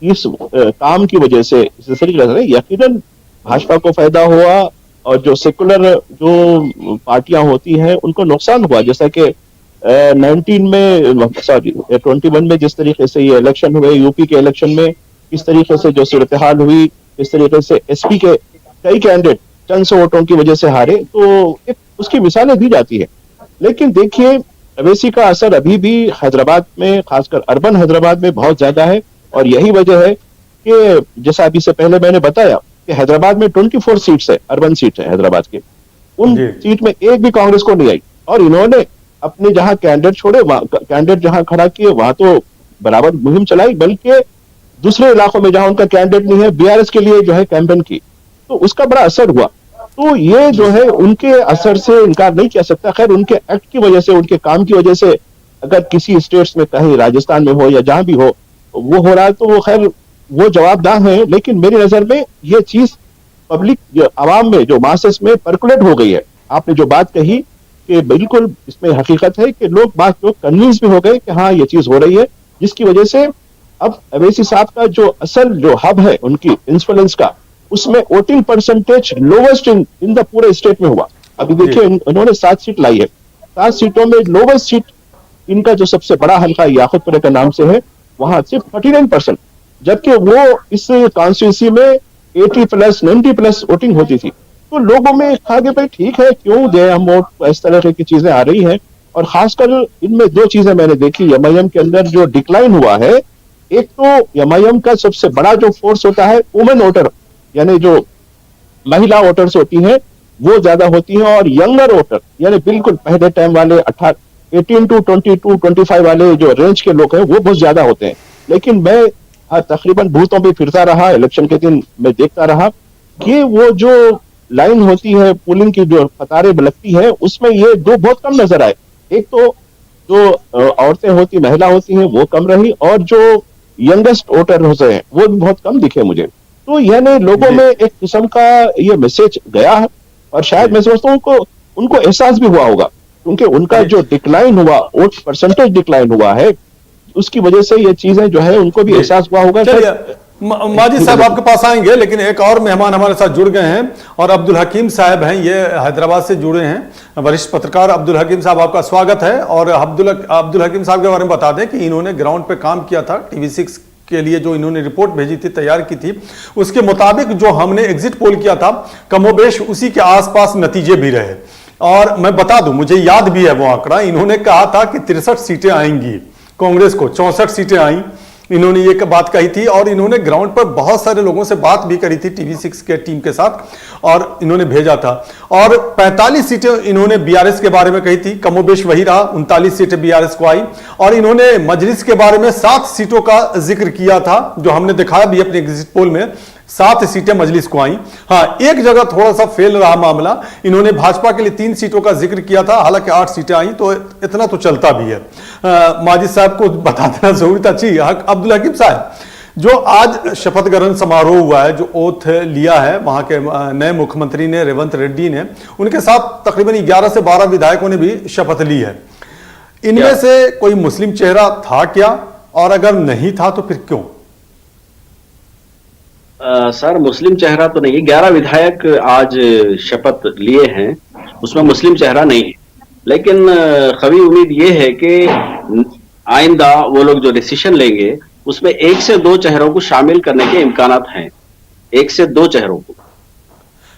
इस काम की वजह से यकीनन भाजपा को फायदा हुआ, और जो सेकुलर जो पार्टियां होती हैं उनको नुकसान हुआ। जैसा कि 21 में जिस तरीके से ये इलेक्शन हुए, यूपी के इलेक्शन में किस तरीके से जो सूरत हाल हुई, इस तरीके से एसपी के कई कैंडिडेट चंद सौ वोटों की वजह से हारे, तो उसकी मिसालें दी जाती है। लेकिन देखिए, अवैसी का असर अभी भी हैदराबाद में, खासकर अर्बन हैदराबाद में बहुत ज्यादा है। और यही वजह है कि जैसा अभी से पहले मैंने बताया कि हैदराबाद में 24 सीट्स है, अर्बन सीट है हैदराबाद के, उन सीट में एक भी कांग्रेस को नहीं आई। और इन्होंने अपने जहां कैंडिडेट छोड़े, कैंडिडेट जहां खड़ा किए, वहां तो बराबर मुहिम चलाई, बल्कि दूसरे इलाकों में जहां उनका कैंडिडेट नहीं है, बीआरएस के लिए जो है कैंपेन की, तो उसका बड़ा असर हुआ। तो ये जो है उनके असर से इनकार नहीं किया सकता। खैर, उनके एक्ट की वजह से, उनके काम की वजह से, अगर किसी स्टेट्स में, कहीं राजस्थान में हो या जहां भी हो, वो हो रहा है, तो वो खैर वो जवाबदार है। लेकिन मेरी नजर में ये चीज पब्लिक, आवाम में, जो मासेस में पर्कुलेट हो गई है। आपने जो बात कही कि बिल्कुल इसमें हकीकत है कि लोग कन्विंस भी हो गए कि हाँ ये चीज हो रही है, जिसकी वजह से अब अवैसी साहब का जो असल जो हब है उनकी इन्फ्लुएंस का, उसमें voting percentage lowest in the पूरे स्टेट में हुआ। अभी देखिए, इन्होंने 7 सीट लाई है, 7 सीटों में लोवेस्ट सीट इनका जो सबसे बड़ा हल्का याकुतपुरे के नाम से है, वहां सिर्फ 39%, जबकि वो इस कॉन्स्टिट्यूंसी में 80+, 90+ वोटिंग होती थी। तो लोगों में कहा कि भाई ठीक है, क्यों दे हम वोट, इस तरह की चीजें आ रही हैं। और खासकर इनमें 2 चीजें मैंने देखी, एमआईएम के अंदर जो डिक्लाइन हुआ है, एक तो एमआईएम का सबसे बड़ा जो फोर्स होता है वुमेन वोटर, यानी जो महिला वोटर्स होती हैं वो ज्यादा होती हैं, और यंगर वोटर यानी बिल्कुल पहले टाइम वाले 18 to 22, 25 वाले जो रेंज के लोग हैं वो बहुत ज्यादा होते हैं। लेकिन मैं तकरीबन बूथों पे फिरता रहा, इलेक्शन के दिन मैं देखता रहा कि वो जो लाइन होती है, पोलिंग की जो कतारें लगती है, उसमें ये 2 बहुत कम नजर आए। एक तो जो औरतें होती, महिला होती हैं, वो कम रही, और जो यंगेस्ट वोटर होते हैं वो भी बहुत कम दिखे मुझे। तो यानी लोगों में एक किस्म का ये मैसेज गया है, और शायद मैं समझता हूँ उनको एहसास भी हुआ होगा, क्योंकि उनका जो डिक्लाइन हुआ, वोट परसेंटेज डिक्लाइन हुआ है, उसकी वजह से ये चीजें जो है उनको भी एहसास हुआ होगा। माजिद साहब आपके पास आएंगे, लेकिन एक और मेहमान हमारे साथ जुड़ गए हैं, और अब्दुल हकीम साहब हैं, ये हैदराबाद से जुड़े हैं, वरिष्ठ पत्रकार अब्दुल हकीम साहब, आपका स्वागत है। और अब्दुल हकीम साहब के बारे में बता दें कि इन्होंने ग्राउंड पे काम किया था, TV6 के लिए जो इन्होंने रिपोर्ट भेजी थी, तैयार की थी, उसके मुताबिक जो हमने एग्जिट पोल किया था, कमोबेश उसी के आसपास नतीजे भी रहे। और मैं बता दूं, मुझे याद भी है वो आंकड़ा, इन्होंने कहा था कि 63 सीटें आएंगी कांग्रेस को, 64 सीटें आई, इन्होंने ये बात कही थी। और इन्होंने ग्राउंड पर बहुत सारे लोगों से बात भी करी थी TV6 के टीम के साथ, और इन्होंने भेजा था। और 45 सीटें इन्होंने बीआरएस के बारे में कही थी, कमोबेश वही रहा, 39 सीटें बीआरएस को आई। और इन्होंने मजलिस के बारे में 7 सीटों का जिक्र किया था, जो हमने दिखाया भी अपने एग्जिट पोल में, 7 सीटें मजलिस को आई। हाँ, एक जगह थोड़ा सा फेल रहा मामला, इन्होंने भाजपा के लिए 3 सीटों का जिक्र किया था, हालांकि 8 सीटें आई, तो इतना तो चलता भी है। माजिद साहब को बता देना जरूरी था। जी अब्दुल हकीम साहब, जो आज शपथ ग्रहण समारोह हुआ है, जो ओथ लिया है वहां के नए मुख्यमंत्री ने, रेवंत रेड्डी ने, उनके साथ तकरीबन 11 से 12 विधायकों ने भी शपथ ली है। इनमें से कोई मुस्लिम चेहरा था क्या, और अगर नहीं था तो फिर क्यों? सर, मुस्लिम चेहरा तो नहीं है। 11 विधायक आज शपथ लिए हैं, उसमें मुस्लिम चेहरा नहीं है। लेकिन खबी उम्मीद ये है कि आइंदा वो लोग जो डिसीजन लेंगे उसमें 1 से 2 चेहरों को शामिल करने के इम्कानात हैं, 1 से 2 चेहरों को।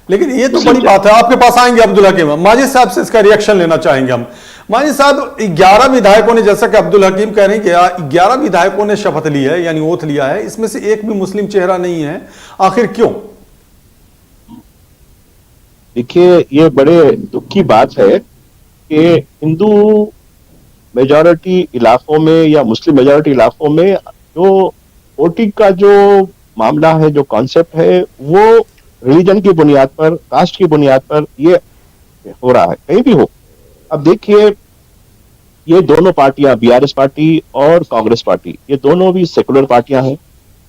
लेकिन ये तो बड़ी बात है। आपके पास आएंगे अब्दुल हकीम, माजिद साहब से इसका रिएक्शन लेना चाहेंगे हम। माजिद साहब, 11 विधायकों ने, जैसा कि अब्दुल हकीम कह रहे हैं कि 11 विधायकों ने शपथ ली है, यानी ओथ लिया है, इसमें से एक भी मुस्लिम चेहरा नहीं है, आखिर क्यों? देखिए, ये बड़े दुख की बात है कि हिंदू मेजॉरिटी इलाकों में या मुस्लिम मेजॉरिटी इलाकों में जो वोटिंग का जो मामला है, जो कॉन्सेप्ट है, वो रिलीजन की बुनियाद पर, कास्ट की बुनियाद पर ये हो रहा है, कहीं भी हो। अब देखिए, ये दोनों पार्टियां, बीआरएस पार्टी और कांग्रेस पार्टी, ये दोनों भी सेकुलर पार्टियां हैं,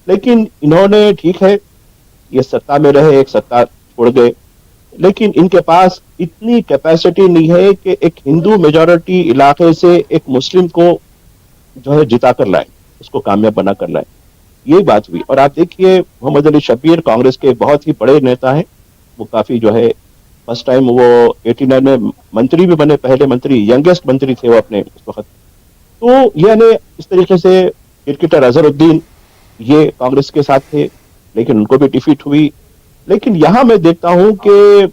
लेकिन इन्होंने, ठीक है, ये सत्ता में रहे, एक सत्ता छोड़ गए, लेकिन इनके पास इतनी कैपेसिटी नहीं है कि एक हिंदू मेजॉरिटी इलाके से एक मुस्लिम को जो है जिता कर लाए, उसको कामयाब बना कर लाए। यही बात हुई। और आप देखिए, मोहम्मद अली शब्बीर कांग्रेस के बहुत ही बड़े नेता हैं, वो काफी जो है फर्स्ट टाइम वो 89 में मंत्री भी बने, पहले मंत्री, यंगेस्ट मंत्री थे वो अपने उस वक्त। तो यानी इस तरीके से क्रिकेटर अजहरुद्दीन, ये कांग्रेस के साथ थे, लेकिन उनको भी डिफीट हुई। लेकिन यहां मैं देखता हूं कि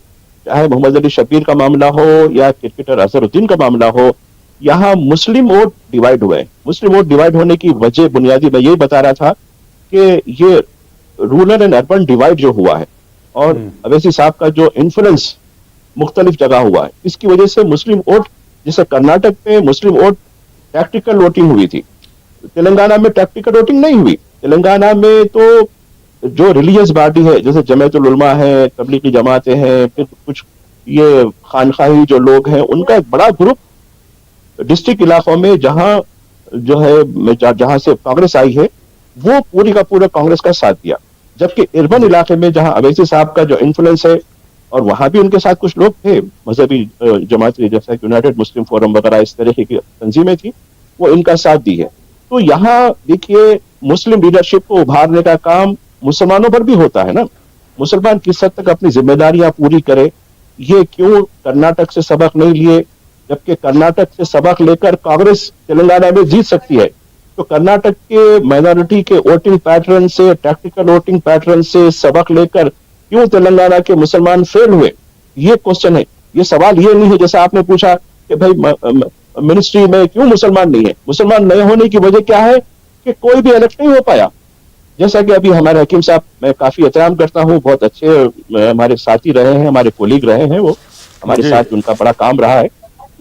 चाहे मोहम्मद अली शब्बीर का मामला हो या क्रिकेटर अजहरुद्दीन का मामला हो, यहाँ मुस्लिम वोट डिवाइड हुए। मुस्लिम वोट डिवाइड होने की वजह बुनियादी मैं यही बता रहा था कि ये रूरल एंड अर्बन डिवाइड जो हुआ है, और अवैसी साहब का जो इन्फ्लुएंस मुख्तलिफ जगह हुआ है, इसकी वजह से मुस्लिम वोट, जैसे कर्नाटक में मुस्लिम वोट टैक्टिकल वोटिंग हुई थी, तेलंगाना में टैक्टिकल वोटिंग नहीं हुई। तेलंगाना में तो जो रिलीजियस बॉडी है, जैसे जमातुल उलमा है, तबलीगी जमातें हैं, फिर कुछ ये खानखाही जो लोग हैं, उनका एक बड़ा ग्रुप डिस्ट्रिक्ट इलाकों में जहां जो है जहां से कांग्रेस आई है, वो पूरी का पूरा कांग्रेस का साथ दिया। जबकि अर्बन इलाके में जहां अवैसी साहब का जो इन्फ्लुएंस है, और वहां भी उनके साथ कुछ लोग थे मजहबी जमात, जैसा यूनाइटेड मुस्लिम फोरम वगैरह, इस तरह की तंजीमें थी, वो इनका साथ दी है। तो यहाँ देखिए, मुस्लिम लीडरशिप को उभारने का काम मुसलमानों पर भी होता है ना। मुसलमान किस हद तक अपनी जिम्मेदारियां पूरी करे। ये क्यों कर्नाटक से सबक नहीं लिए, जबकि कर्नाटक से सबक लेकर कांग्रेस तेलंगाना में जीत सकती है। तो कर्नाटक के माइनॉरिटी के वोटिंग पैटर्न से, टैक्टिकल वोटिंग पैटर्न से सबक लेकर क्यों तेलंगाना के मुसलमान फेल हुए, ये क्वेश्चन है। ये सवाल ये नहीं है जैसा आपने पूछा कि भाई मिनिस्ट्री में क्यों मुसलमान नहीं है। मुसलमान नहीं होने की वजह क्या है कि कोई भी इलेक्ट नहीं हो पाया। जैसा कि अभी हमारे हकीम साहब, मैं काफी एहतराम करता हूँ, बहुत अच्छे हमारे साथी रहे हैं, हमारे कोलीग रहे हैं, वो हमारे साथ उनका बड़ा काम रहा है।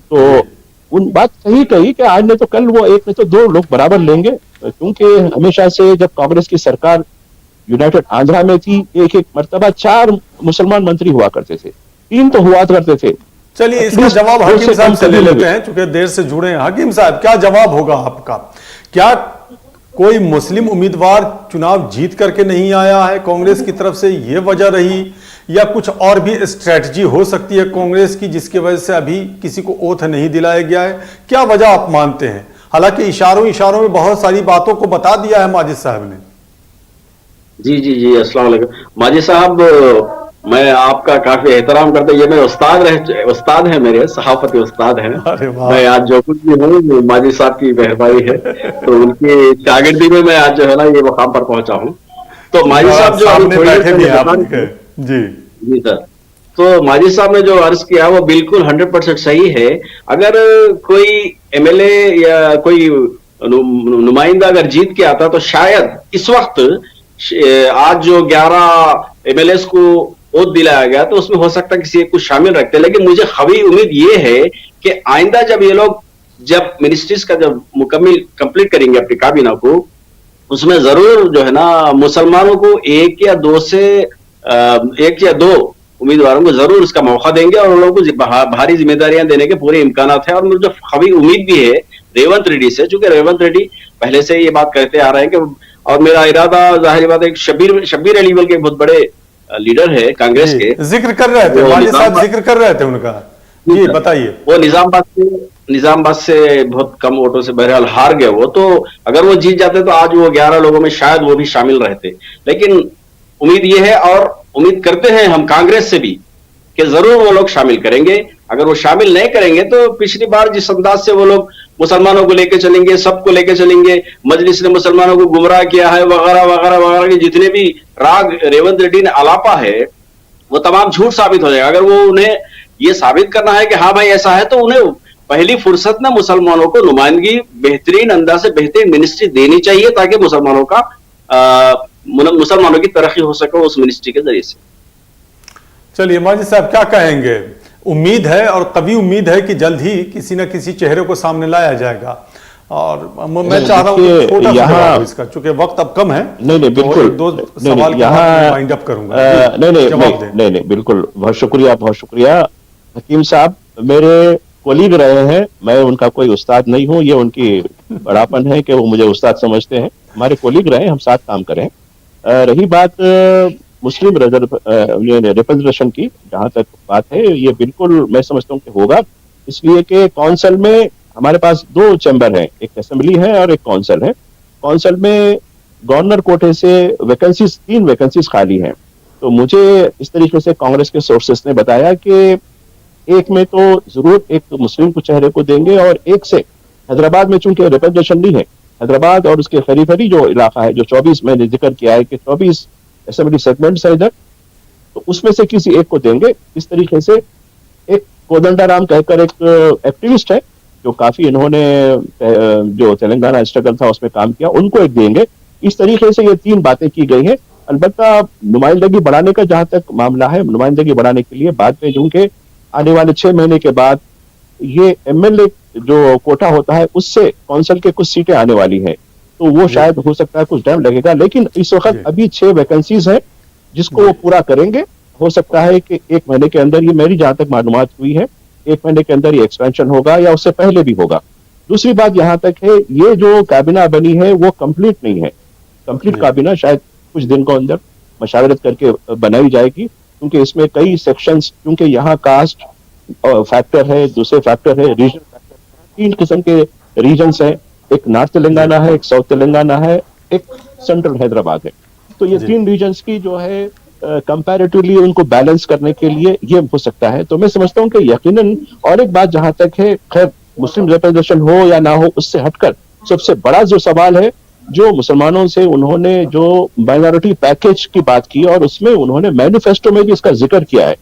तो उन बात सही कही कि आज नहीं तो कल वो एक नहीं तो 2 लोग बराबर लेंगे, क्योंकि हमेशा से जब कांग्रेस की सरकार यूनाइटेड आंध्रा में थी, एक मर्तबा 4 मुसलमान मंत्री हुआ करते थे, 3 तो हुआ करते थे। चलिए, इसका जवाब हकीम साहब से ले लेते हैं, चूंकि देर से जुड़े हैं। हकीम साहब, क्या जवाब होगा आपका? क्या कोई मुस्लिम उम्मीदवार चुनाव जीत करके नहीं आया है कांग्रेस की तरफ से, ये वजह रही, या कुछ और भी स्ट्रेटजी हो सकती है कांग्रेस की जिसकी वजह से अभी किसी को ओथ नहीं दिलाया गया है? क्या वजह आप मानते हैं? हालांकि इशारों में बहुत सारी बातों को बता दिया है माजिद साहब ने। जी, अस्सलाम वालेकुम माजिद साहब, मैं आपका काफी एहतराम करता हूँ। ये मेरे उस्ताद है, मेरे सहाफती उस्ताद हैं। मैं आज जो कुछ भी हूँ माजिद साहब की मेहरबानी है, तो उनकी शागिर्दी में मैं आज जो है ना ये मुकाम पर पहुंचा हूँ। तो माजिद साहब जो जी सर, तो माजिद साहब ने जो अर्ज किया वो बिल्कुल 100% सही है। अगर कोई एमएलए या कोई नुमाइंदा अगर जीत के आता तो शायद इस वक्त आज जो 11 एमएलए को वोट दिलाया गया तो उसमें हो सकता है किसी एक को शामिल रखते। लेकिन मुझे खबी उम्मीद ये है कि आइंदा जब ये लोग जब मिनिस्ट्रीज का जब कंप्लीट करेंगे अपनी काबीना को, उसमें जरूर जो है ना मुसलमानों को 1 या 2 उम्मीदवारों को जरूर इसका मौका देंगे और उन लोगों को भारी जिम्मेदारियां देने के पूरे इम्कानात है। और मुझे खबी उम्मीद भी है रेवंत रेड्डी से, चूंकि रेवंत रेड्डी पहले से ये बात कहते आ रहे हैं कि और मेरा इरादा जाहिर बात है शब्बीर अली के बहुत बड़े लीडर है कांग्रेस के, जिक्र कर रहे थे वाली साहब, जिक्र कर रहे थे उनका। जी बताइए। वो निजामाबाद से बहुत कम वोटों से बहरहाल हार गए वो, तो अगर वो जीत जाते तो आज वो 11 लोगों में शायद वो भी शामिल रहते। लेकिन उम्मीद ये है और उम्मीद करते हैं हम कांग्रेस से भी कि जरूर वो लोग शामिल करेंगे। अगर वो शामिल नहीं करेंगे तो पिछली बार जिस अंदाज से वो लोग मुसलमानों को लेकर चलेंगे, सबको लेकर चलेंगे, मजलिस ने मुसलमानों को गुमराह किया है वगैरह वगैरह वगैरह के जितने भी राग रेवंत रेड्डी ने आलापा है वो तमाम झूठ साबित हो जाएगा। अगर वो उन्हें ये साबित करना है कि हाँ भाई ऐसा है, तो उन्हें पहली फुर्सत में मुसलमानों को नुमाइंदगी बेहतरीन अंदाज से बेहतरीन मिनिस्ट्री देनी चाहिए ताकि मुसलमानों की तरक्की हो सके उस मिनिस्ट्री के जरिए से। चलिए माजी साहब क्या कहेंगे? उम्मीद है और कभी उम्मीद है कि जल्द ही किसी न किसी चेहरे को सामने लाया जाएगा, और मैं चाह रहा हूँ छोटा सा इसका, चूंकि वक्त अब कम है। नहीं बिल्कुल, दो सवाल यहाँ वाइंड अप करूंगा। नहीं बिल्कुल, बहुत शुक्रिया हकीम साहब, मेरे कोलीग रहे हैं, मैं उनका कोई उस्ताद नहीं हूँ, ये उनकी बड़ापन है कि वो मुझे उस्ताद समझते हैं। हमारे कोलीग रहे, हम साथ काम करें। रही बात मुस्लिम रिप्रेजेंटेशन की, जहां तक बात है, ये बिल्कुल मैं समझता हूँ कि होगा, इसलिए कि काउंसिल में हमारे पास 2 चैम्बर हैं, एक असेंबली है और एक काउंसिल है। काउंसिल में गवर्नर कोटे से 3 वैकेंसीज खाली हैं। तो मुझे इस तरीके से कांग्रेस के सोर्सेस ने बताया कि एक में तो जरूर एक मुस्लिम को चेहरे को देंगे, और एक से हैदराबाद में चूंकि रिप्रेजेंटेशन नहीं है, हैदराबाद और उसके खरीफरी जो इलाका है, जो 24 मैंने जिक्र किया है कि 24 असेंबली सेगमेंट्स है इधर, तो उसमें से किसी एक को देंगे। इस तरीके से एक कोदंडाराम कहकर एक एक्टिविस्ट है जो काफी इन्होंने जो तेलंगाना स्ट्रगल था उसमें काम किया, उनको एक देंगे। इस तरीके से ये 3 बातें की गई हैं। अलबत्ता नुमाइंदगी बढ़ाने का जहां तक मामला है, नुमाइंदगी बढ़ाने के लिए बाद में चूंकि आने वाले 6 महीने के बाद ये एमएलए जो कोटा होता है उससे काउंसिल के कुछ सीटें आने वाली हैं, तो वो शायद हो सकता है कुछ टाइम लगेगा, लेकिन इस वक्त अभी 6 वैकेंसीज हैं जिसको वो पूरा करेंगे। हो सकता है कि 1 महीने के अंदर, ये मेरी जहां तक मालूमात हुई है, 1 महीने के अंदर ये एक्सपेंशन होगा या उससे पहले भी होगा। दूसरी बात यहां तक है, ये जो काबिना बनी है वो कंप्लीट नहीं है। कंप्लीट काबिना शायद कुछ दिन के अंदर मशावरत करके बनाई जाएगी, क्योंकि इसमें कई सेक्शंस, क्योंकि यहाँ कास्ट फैक्टर है, दूसरे फैक्टर है, रीजन फैक्टर, 3 किस्म के रीजन्स हैं, एक नॉर्थ तेलंगाना है, एक साउथ तेलंगाना है, एक सेंट्रल हैदराबाद है। तो ये 3 रीजन्स की जो है कंपैरेटिवली उनको बैलेंस करने के लिए ये हो सकता है। तो मैं समझता हूँ कि यकीनन, और एक बात जहां तक है, खैर मुस्लिम रिप्रेजेंटेशन हो या ना हो, उससे हटकर सबसे बड़ा जो सवाल है, जो मुसलमानों से उन्होंने जो माइनॉरिटी पैकेज की बात की और उसमें उन्होंने मैनिफेस्टो में भी इसका जिक्र किया है,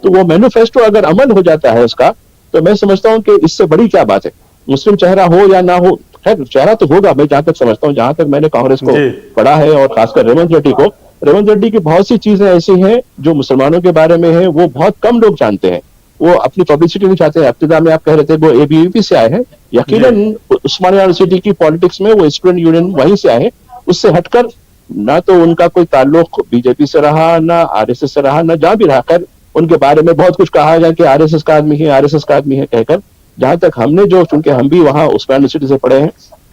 तो वो मैनिफेस्टो अगर अमल हो जाता है उसका, तो मैं समझता हूँ कि इससे बड़ी क्या बात है। मुस्लिम चेहरा हो या ना हो, खैर चेहरा तो होगा, मैं जहां तक समझता हूँ, जहां तक मैंने कांग्रेस को पढ़ा है और खासकर रेवंत रेड्डी की बहुत सी चीजें ऐसी हैं जो मुसलमानों के बारे में है, वो बहुत कम लोग जानते हैं, वो अपनी पब्लिसिटी नहीं चाहते हैं। इब्तिदा में आप कह रहे थे वो एबीवीपी से आए हैं, यकीनन उस्मानिया यूनिवर्सिटी की पॉलिटिक्स में वो स्टूडेंट यूनियन वहीं से आए हैं। उससे हटकर ना तो उनका कोई ताल्लुक बीजेपी से रहा, ना आरएसएस से रहा, ना जहां भी रहा। कर उनके बारे में बहुत कुछ कहा जाए कि आरएसएस का आदमी है कहकर, जहां तक हमने जो, चूंकि हम भी वहां उस्मानिया यूनिवर्सिटी से पढ़े हैं,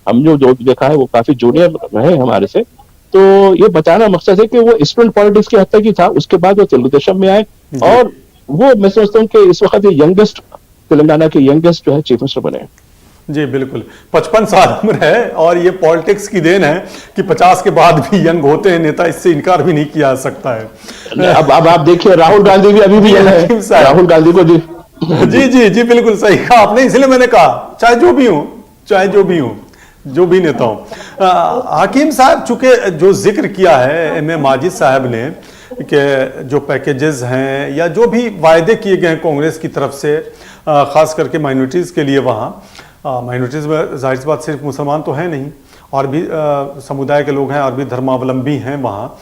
हम जो देखा है वो काफी जूनियर रहे हमारे से। तो ये बताना मकसद है कि वो स्टूडेंट पॉलिटिक्स की हद तक ही था, उसके बाद वो तेलुगु देशम में आए, और वो मैं समझता हूँ कि इस वक्त यंगेस्ट, तेलंगाना के यंगेस्ट जो है चीफ मिनिस्टर बने हैं। जी बिल्कुल, 55 साल उम्र है, और ये पॉलिटिक्स की देन है कि 50 के बाद भी यंग होते हैं नेता, इससे इनकार भी नहीं किया जा सकता है। अब आप देखिए, राहुल गांधी भी अभी भी यंग है, राहुल गांधी को जी बिल्कुल सही कहा आपने, इसलिए मैंने कहा चाहे जो भी हूं, जो भी नेता हूं। हकीम साहब, चूंकि जो जिक्र किया है एम ए माजिद साहब ने कि जो पैकेजेस हैं या जो भी वायदे किए गए हैं कांग्रेस की तरफ से, खास करके माइनॉरिटीज़ के लिए, वहाँ माइनॉरिटीज़ में जाहिर सी बात सिर्फ मुसलमान तो हैं नहीं, और भी समुदाय के लोग हैं और भी धर्मावलंबी हैं वहाँ।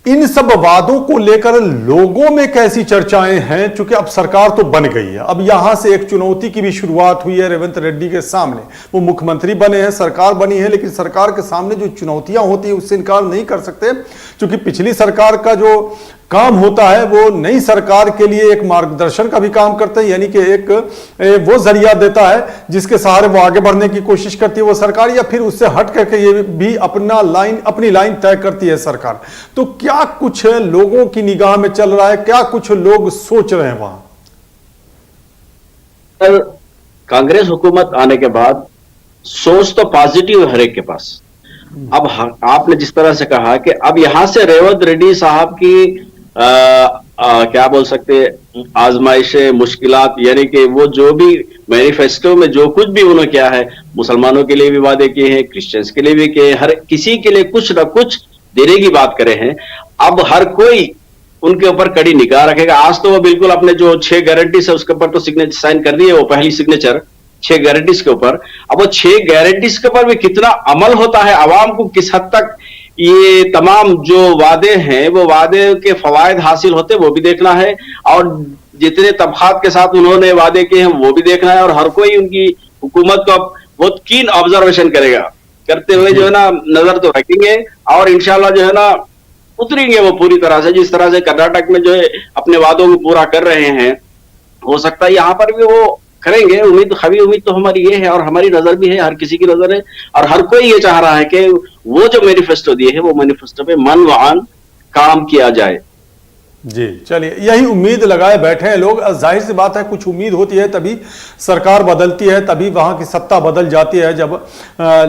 इन सब वादों को लेकर लोगों में कैसी चर्चाएं हैं? चूंकि अब सरकार तो बन गई है, अब यहां से एक चुनौती की भी शुरुआत हुई है रेवंत रेड्डी के सामने। वो मुख्यमंत्री बने हैं, सरकार बनी है, लेकिन सरकार के सामने जो चुनौतियां होती है उससे इनकार नहीं कर सकते। क्योंकि पिछली सरकार का जो काम होता है वो नई सरकार के लिए एक मार्गदर्शन का भी काम करते हैं, यानी कि एक वो जरिया देता है जिसके सहारे वो आगे बढ़ने की कोशिश करती है वो सरकार, या फिर उससे हट करके ये भी अपनी लाइन तय करती है सरकार। तो क्या कुछ लोगों की निगाह में चल रहा है, क्या कुछ लोग सोच रहे हैं वहां? कांग्रेस हुकूमत आने के बाद सोच तो पॉजिटिव हर एक के पास। अब आपने जिस तरह से कहा कि अब यहां से रेवंत रेड्डी साहब की क्या बोल सकते हैं आजमाइशें, मुश्किलात, यानी कि वो जो भी मैनिफेस्टो में जो कुछ भी उन्होंने किया है, मुसलमानों के लिए भी वादे किए हैं, क्रिश्चियंस के लिए भी किए, हर किसी के लिए कुछ ना कुछ देने की बात करे हैं। अब हर कोई उनके ऊपर कड़ी निगाह रखेगा। आज तो वो बिल्कुल अपने जो 6 गारंटीज है उसके ऊपर तो सिग्नेचर साइन कर दी है, वो पहली सिग्नेचर 6 गारंटीज के ऊपर। अब वो 6 गारंटीज के ऊपर भी कितना अमल होता है, आवाम को किस हद तक ये तमाम जो वादे हैं वो वादे के फवायद हासिल होते वो भी देखना है, और जितने तबकात के साथ उन्होंने वादे किए हैं वो भी देखना है। और हर कोई उनकी हुकूमत को बहुत कीन ऑब्जर्वेशन करेगा, करते हुए जो है ना नजर तो रखेंगे, और इंशाल्लाह जो है ना उतरेंगे वो पूरी तरह से। जिस तरह से कर्नाटक में जो है अपने वादों को पूरा कर रहे हैं, हो सकता है यहाँ पर भी वो करेंगे। उम्मीद तो हमारी ये है, और हमारी नजर भी है, हर किसी की नजर है, और हर कोई ये चाह रहा है कि वो जो मैनिफेस्टो दिए हैं वो मैनिफेस्टो पे मनवान काम किया जाए। जी चलिए, यही उम्मीद लगाए बैठे हैं लोग। जाहिर सी बात है कुछ उम्मीद होती है तभी सरकार बदलती है, तभी वहां की सत्ता बदल जाती है। जब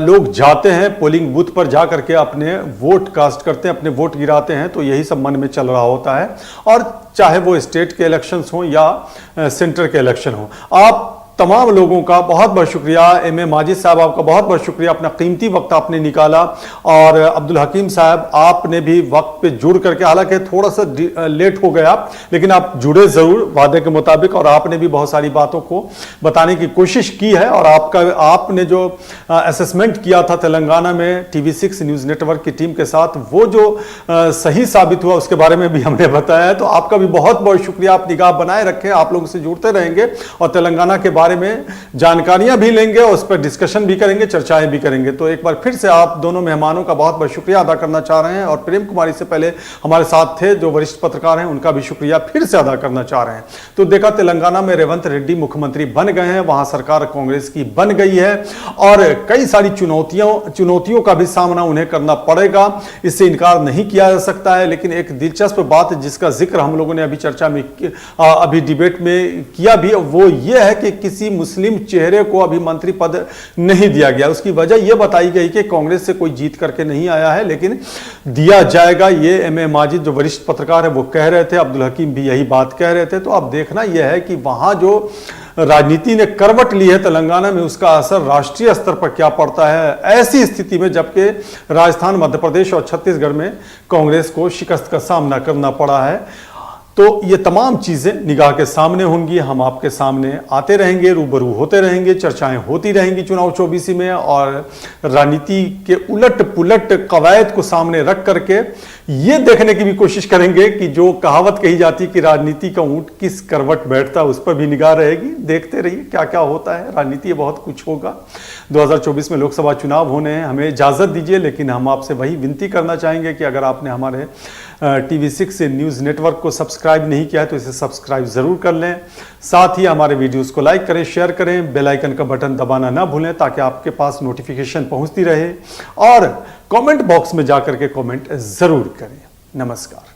लोग जाते हैं पोलिंग बूथ पर जा करके अपने वोट कास्ट करते हैं, अपने वोट गिराते हैं, तो यही सब मन में चल रहा होता है। और चाहे वो स्टेट के इलेक्शंस हों या सेंटर के इलेक्शन हो। आप तमाम लोगों का बहुत बहुत शुक्रिया। एम.ए. माजिद साहब आपका बहुत बहुत शुक्रिया, अपना कीमती वक्त आपने निकाला। और अब्दुल हकीम साहब आपने भी वक्त पे जुड़ करके, हालांकि थोड़ा सा लेट हो गया लेकिन आप जुड़े जरूर वादे के मुताबिक, और आपने भी बहुत सारी बातों को बताने की कोशिश की है। और आपने जो असेसमेंट किया था तेलंगाना में TV6 न्यूज़ नेटवर्क की टीम के साथ, वो जो सही साबित हुआ उसके बारे में भी हमने बताया है। तो आपका भी बहुत बहुत शुक्रिया। आप निगाह बनाए रखें, आप लोगों से जुड़ते रहेंगे और तेलंगाना के बारे में जानकारियां भी लेंगे, उस पर डिस्कशन भी करेंगे, चर्चाएं भी करेंगे। तो एक बार फिर से आप दोनों मेहमानों का बहुत बहुत शुक्रिया अदा करना चाह रहे हैं, और प्रेम कुमारी से पहले हमारे साथ थे जो वरिष्ठ पत्रकार हैं, उनका भी शुक्रिया फिर से अदा करना चाह रहे हैं। तो देखा, तेलंगाना में रेवंत रेड्डी मुख्यमंत्री बन गए हैं, वहां सरकार कांग्रेस की बन गई है, और कई सारी चुनौतियों का भी सामना उन्हें करना पड़ेगा, इससे इनकार नहीं किया जा सकता है। लेकिन एक दिलचस्प बात जिसका जिक्र हम लोगों ने अभी चर्चा में अभी डिबेट में किया भी, वो ये है कि किसी मुस्लिम चेहरे को अभी मंत्री पद नहीं दिया गया। उसकी वजह यह बताई गई कि कांग्रेस से कोई जीत करके नहीं आया है, लेकिन दिया जाएगा। ये एम.ए. माजिद जो वरिष्ठ पत्रकार है वो कह रहे थे, अब्दुल हकीम भी यही बात कह रहे थे। तो अब देखना यह है कि वहां जो राजनीति ने करवट ली है तेलंगाना में, उसका असर राष्ट्रीय स्तर पर क्या पड़ता है, ऐसी स्थिति में जबकि राजस्थान, मध्य प्रदेश और छत्तीसगढ़ में कांग्रेस को शिकस्त का सामना करना पड़ा है। तो ये तमाम चीज़ें निगाह के सामने होंगी, हम आपके सामने आते रहेंगे, रूबरू होते रहेंगे, चर्चाएं होती रहेंगी चुनाव 24 में, और राजनीति के उलट पुलट कवायद को सामने रख करके ये देखने की भी कोशिश करेंगे कि जो कहावत कही जाती है कि राजनीति का ऊंट किस करवट बैठता है, उस पर भी निगाह रहेगी। देखते रहिए क्या क्या होता है, राजनीति बहुत कुछ होगा। 2024 में लोकसभा चुनाव होने हैं, हमें इजाज़त दीजिए, लेकिन हम आपसे वही विनती करना चाहेंगे कि अगर आपने हमारे TV6 न्यूज़ नेटवर्क को सब्सक्राइब नहीं किया है तो इसे सब्सक्राइब ज़रूर कर लें। साथ ही हमारे वीडियोस को लाइक करें, शेयर करें, बेल आइकन का बटन दबाना ना भूलें ताकि आपके पास नोटिफिकेशन पहुंचती रहे, और कमेंट बॉक्स में जाकर के कमेंट ज़रूर करें। नमस्कार।